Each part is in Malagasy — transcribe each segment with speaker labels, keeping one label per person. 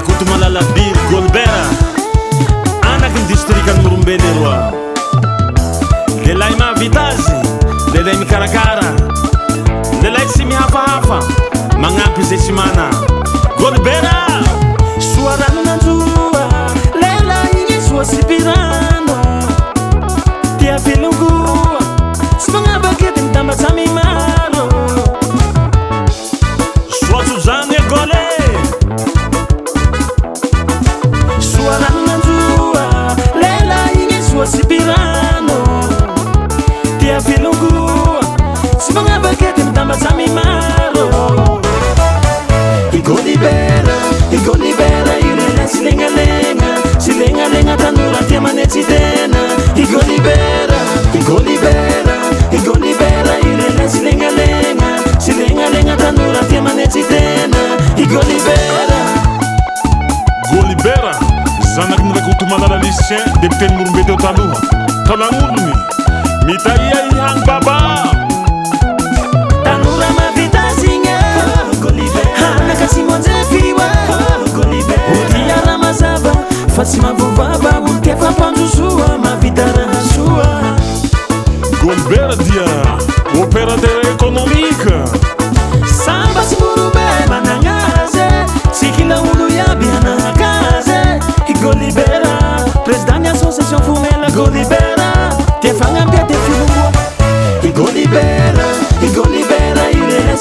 Speaker 1: Kutumalala Bir Golbera, anak ng distrikan Murumbelerwa. Lelai mavitazi, lelai mikarakara, lelai si mihafa-hafa, mangapi sa simana. Golbera, suarano na jua, lelai niya suasipirano. Tia filungua, sa mga bagitin tamad sa mimaro. Suatu zanya gole, suarano na jua, lelai niya suasipirano. Tia filungua, sa mga bagitin tamad sa mimaro. Igo libera, ilela silenga tanura tia manetidena. Igo libera, ilela silenga tanura tia manetidena. Igo libera. Golibera, zanak nila kutumalala lisya, depten murumbete taluha. Talangudumi, mitaya ihang baba.
Speaker 2: Tanura mavitazinga, hana kasi monzefiwa. Utiara mazaba, fasima vuvaba, ulkefa panduzua, mavitara hasua.
Speaker 1: Golbera dia, operateur economique.
Speaker 2: Samba simurube manangaze, sikila ulu ya biana kaze. Golibera, presidente da associação Fumela. Golibera, te fanga te filungua. Golibera, ilela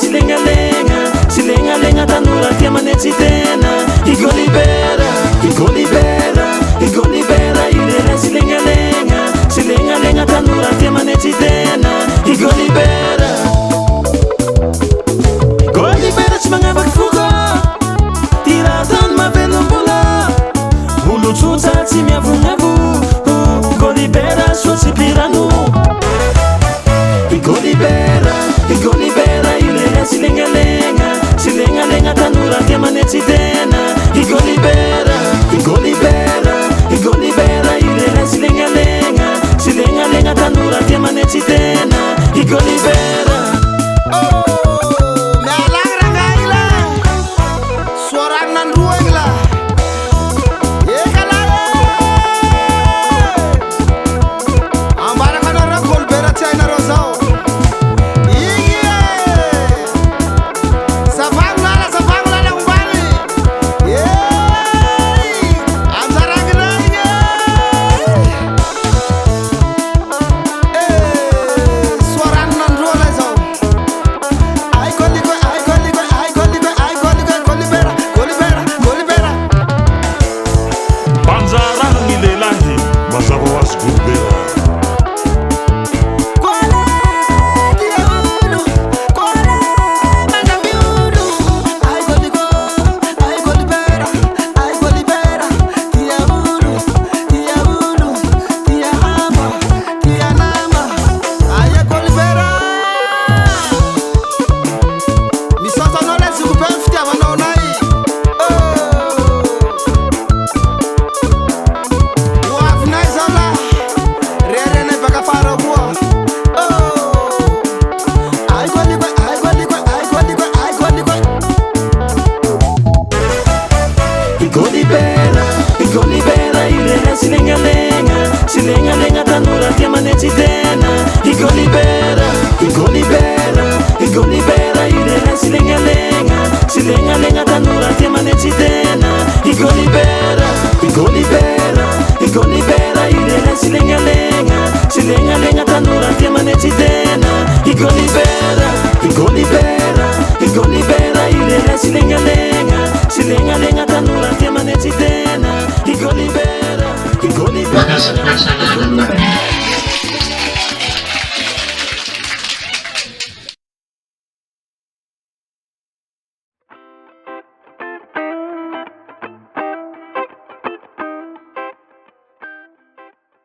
Speaker 2: silenga tanura tia manetite.